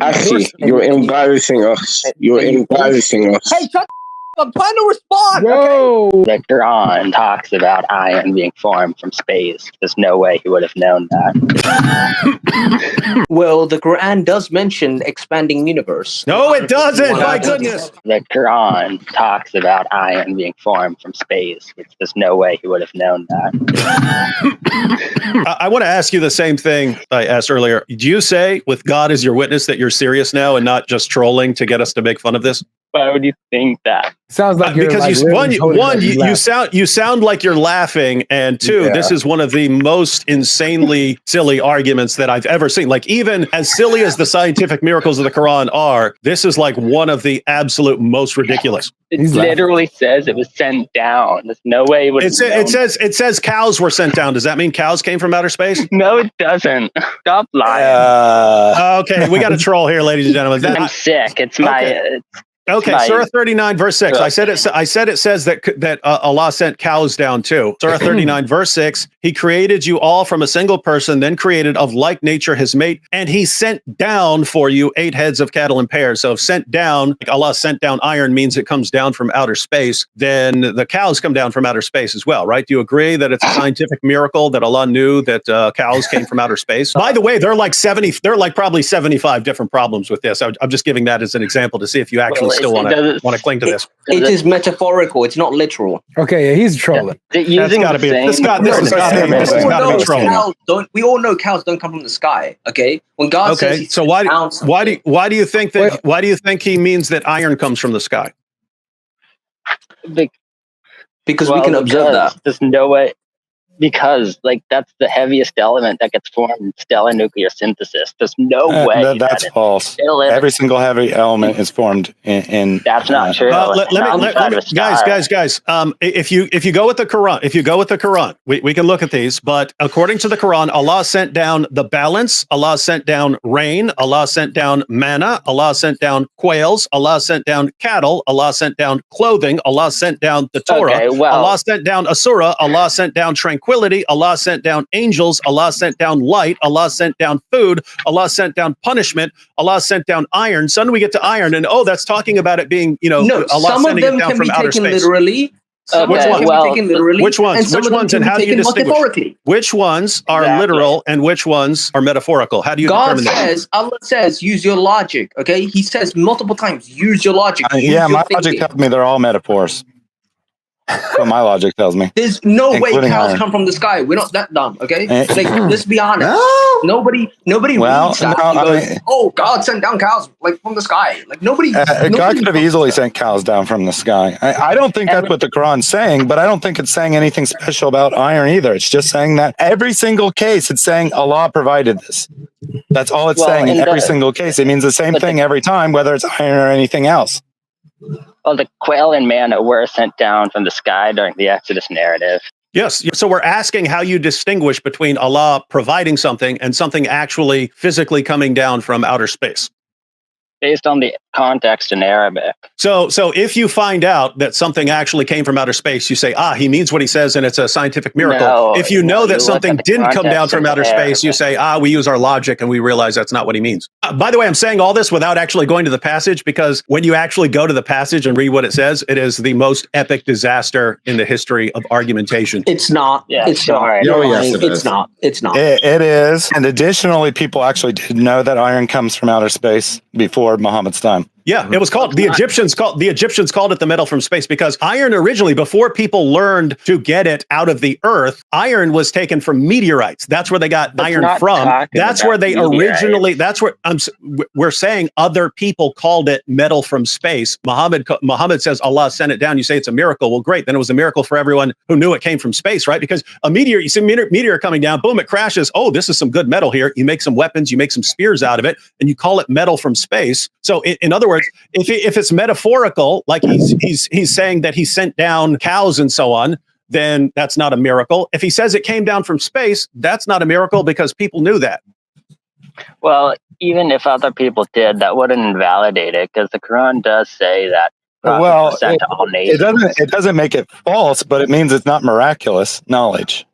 Actually, you're embarrassing us. You're embarrassing us. Hey, shut I'm trying to respond. Whoa. Okay? The Quran talks about iron being formed from space. There's no way he would have known that. Well, the Quran does mention expanding universe. No, it doesn't. My goodness. The Quran talks about iron being formed from space. There's no way he would have known that. I want to ask you the same thing I asked earlier. Do you say, with God as your witness, that you're serious now and not just trolling to get us to make fun of this? Why would you think that? Sounds like you're because like you sound like you're laughing, and two, this is one of the most insanely silly arguments that I've ever seen. Like, even as silly as the scientific miracles of the Quran are, this is like one of the absolute most ridiculous. It literally says it was sent down. There's no way it would. It says cows were sent down. Does that mean cows came from outer space? No, it doesn't. Stop lying. Okay, we got a troll here, ladies and gentlemen. I'm sick. It's my. Okay, Surah 39, verse 6. I said it says that Allah sent cows down too. Surah 39, verse 6. He created you all from a single person, then created of like nature his mate, and he sent down for you 8 heads of cattle in pairs. So if sent down, like Allah sent down iron means it comes down from outer space, then the cows come down from outer space as well, right? Do you agree that it's a scientific miracle that Allah knew that cows came from outer space? By the way, there are like probably 75 different problems with this. I'm just giving that as an example to see if you actually still want to cling to this. It is metaphorical. It's not literal. Okay, yeah, he's trolling. That's got to be. This got to be trolling. We all know cows don't come from the sky. Okay, when God says, so why do you think that? Why do you think he means that iron comes from the sky? Because we can observe that. There's no way. Because, like, that's the heaviest element that gets formed in stellar nuclear synthesis. There's no way. That's false. Every single heavy element is formed in. That's not true. Guys. If you go with the Quran, we can look at these. But according to the Quran, Allah sent down the balance. Allah sent down rain. Allah sent down manna. Allah sent down quails. Allah sent down cattle. Allah sent down clothing. Allah sent down the Torah. Allah sent down Asura. Allah sent down tranquility. Allah sent down angels. Allah sent down light. Allah sent down food. Allah sent down punishment. Allah sent down iron. Suddenly we get to iron, and that's talking about it being, Allah some sending of them it down can from be outer taken space. literally. Which ones? And how do you distinguish? Which ones are literal and which ones are metaphorical? How do you determine that? Allah says, use your logic. Okay, He says multiple times, use your logic. My logic tells me they're all metaphors. What my logic tells me. There's no way cows come from the sky. We're not that dumb, okay? Like, let's be honest. Nobody reads that and goes, "Oh, God sent down cows like from the sky." Like nobody. God could have easily sent cows down from the sky. I don't think that's what the Quran's saying, but I don't think it's saying anything special about iron either. It's just saying that every single case, it's saying Allah provided this. That's all it's saying in every single case. It means the same thing every time, whether it's iron or anything else. Well, the quail and manna were sent down from the sky during the Exodus narrative. Yes. So we're asking how you distinguish between Allah providing something and something actually physically coming down from outer space. Based on the context in Arabic. So if you find out that something actually came from outer space, you say, he means what he says, and it's a scientific miracle. If you know that something didn't come down from outer space, you say, we use our logic, and we realize that's not what he means. By the way, I'm saying all this without actually going to the passage, because when you actually go to the passage and read what it says, it is the most epic disaster in the history of argumentation. It's not. Yeah, it's not. It's not. It's not. It is. And additionally, people actually did know that iron comes from outer space before Muhammad's time. Yeah, it was called the Egyptians called it the metal from space, because iron originally, before people learned to get it out of the earth, iron was taken from meteorites. That's where they got iron from. That's where they originally. That's where we're saying other people called it metal from space. Muhammad says Allah sent it down. You say it's a miracle. Well, great. Then it was a miracle for everyone who knew it came from space, right? Because a meteor, you see meteor coming down, boom, it crashes. Oh, this is some good metal here. You make some weapons, you make some spears out of it, and you call it metal from space. So in other words, if it's metaphorical, like he's saying that he sent down cows and so on, then that's not a miracle. If he says it came down from space, that's not a miracle, because people knew that. Well, even if other people did, that wouldn't invalidate it, because the Quran does say that. Well, it doesn't make it false, but it means it's not miraculous knowledge.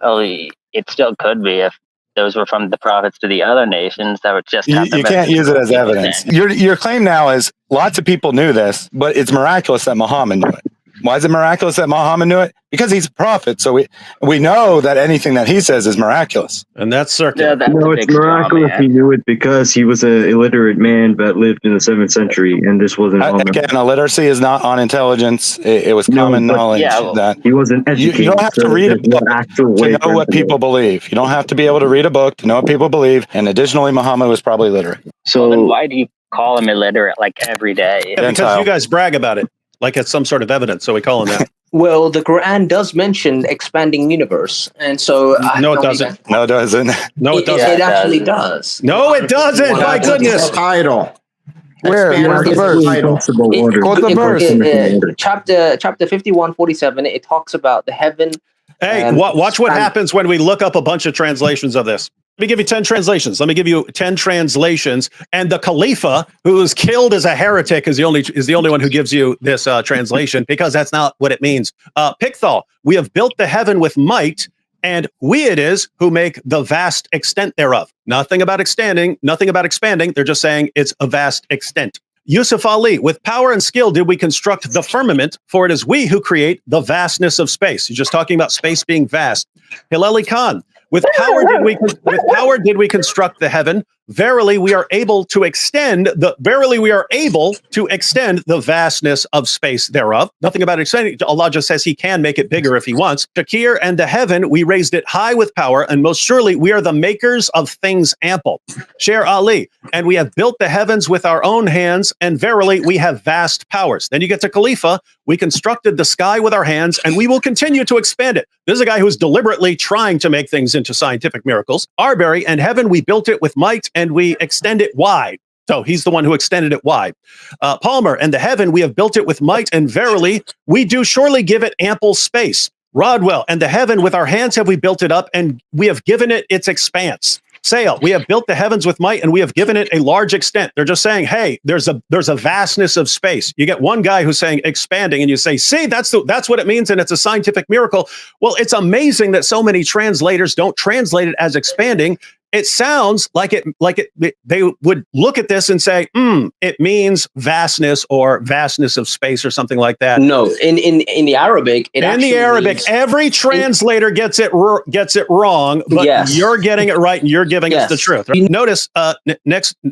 Well, it still could be if those were from the prophets to the other nations that would just you can't use it as evidence. Your claim now is lots of people knew this, but it's miraculous that Muhammad knew it. Why is it miraculous that Muhammad knew it? Because he's a prophet. So we know that anything that he says is miraculous. And that's circular. Yeah, it's miraculous he knew it because he was an illiterate man that lived in the 7th century, and this wasn't again, illiteracy is not on intelligence. It was common knowledge that he wasn't educated. You don't have to read a book to know what people believe. You don't have to be able to read a book to know what people believe. And additionally, Muhammad was probably literate. So then why do you call him illiterate like every day? Yeah, because you guys brag about it. Like it's some sort of evidence, so we call him that. Well, the Quran does mention expanding universe, and so no, it doesn't. No, it doesn't. No, it doesn't. It actually does. No, it doesn't. My goodness. Title. Where? Where's the verse? Chapter 51:47. It talks about the heaven. Hey, watch what happens when we look up a bunch of translations of this. Let me give you 10 translations. Let me give you 10 translations. And the Khalifa, who was killed as a heretic, is the only one who gives you this translation, because that's not what it means. Pickthall, we have built the heaven with might, and we it is who make the vast extent thereof. Nothing about extending, nothing about expanding. They're just saying it's a vast extent. Yusuf Ali, with power and skill did we construct the firmament, for it is we who create the vastness of space. You're just talking about space being vast. Hilali Khan, with power did we construct the heaven. Verily we are able to extend the vastness of space thereof. Nothing about extending. Allah just says he can make it bigger if he wants. Shakir, and the heaven we raised it high with power, and most surely we are the makers of things ample. Sher Ali, and we have built the heavens with our own hands, and verily we have vast powers. Then you get to Khalifa, we constructed the sky with our hands, and we will continue to expand it. This is a guy who's deliberately trying to make things into scientific miracles. Arbery, and heaven we built it with might, and we extend it wide. So he's the one who extended it wide. Palmer, and the heaven we have built it with might, and verily we do surely give it ample space. Rodwell, and the heaven with our hands have we built it up, and we have given it its expanse. Sale, we have built the heavens with might, and we have given it a large extent. They're just saying, hey, there's a vastness of space. You get one guy who's saying expanding, and you say, see, that's what it means, and it's a scientific miracle. Well, it's amazing that so many translators don't translate it as expanding. It sounds like they would look at this and say, it means vastness or vastness of space or something like that. No, in the Arabic, every translator gets it wrong, but you're getting it right and you're giving us the truth. Right? Notice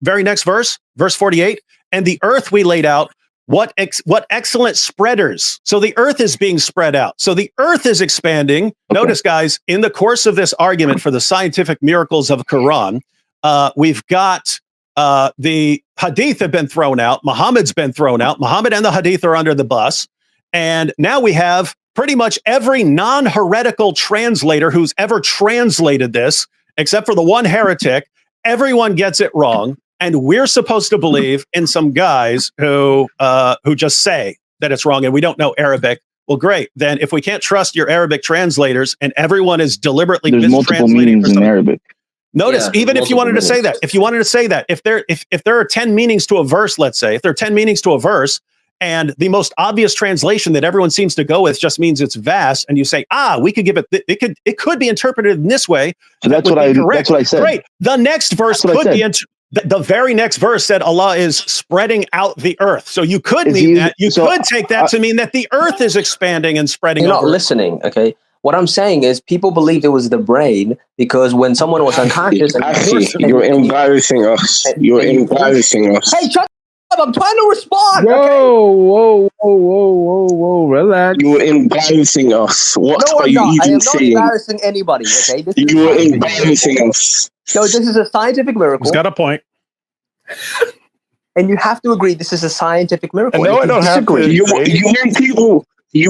very next verse, verse 48, and the earth we laid out. What excellent spreaders. So the earth is being spread out. So the earth is expanding. Okay. Notice, guys, in the course of this argument for the scientific miracles of Quran, we've got the hadith have been thrown out. Muhammad's been thrown out. Muhammad and the hadith are under the bus. And now we have pretty much every non-heretical translator who's ever translated this, except for the one heretic. Everyone gets it wrong. And we're supposed to believe in some guys who just say that it's wrong and we don't know Arabic. Well, great. Then if we can't trust your Arabic translators and everyone is deliberately mistranslating for something, in Arabic. Notice, even if you wanted to say that, if there are 10 meanings to a verse, let's say, if there are 10 meanings to a verse, and the most obvious translation that everyone seems to go with just means it's vast, and you say, we could give it could be interpreted in this way. So that's what I said. Great. The next verse could be the very next verse said Allah is spreading out the earth. So you could mean that. You could take that to mean that the earth is expanding and spreading. You're not listening, okay? What I'm saying is people believed it was the brain because when someone was unconscious... You're embarrassing us. You're embarrassing us. Hey, shut up. I'm trying to respond. Whoa. Relax. You're embarrassing us. What are you even saying? I'm not embarrassing anybody, okay? You're embarrassing us. So this is a scientific miracle. He's got a point. And you have to agree this is a scientific miracle. No, I don't have to. You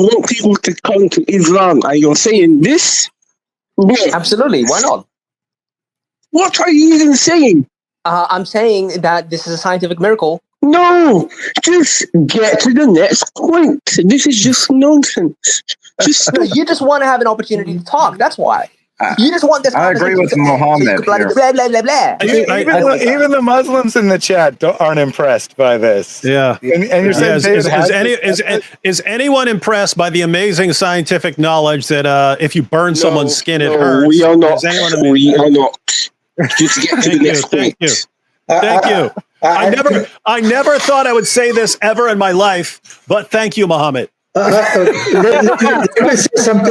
want people to come to Islam and you're saying this? Yeah. Absolutely. Why not? What are you even saying? I'm saying that this is a scientific miracle. No, just get to the next point. This is just nonsense. You just want to have an opportunity to talk. That's why. You just want this. I agree with Mohammed. Blah, blah, blah, blah, blah. Even the Muslims in the chat aren't impressed by this. Yeah. And you're saying is anyone impressed by the amazing scientific knowledge that if you burn someone's skin, it hurts? We are not. We are not. Just get to the next point. Thank you. I never thought I would say this ever in my life, but thank you, Mohammed. Let me say something.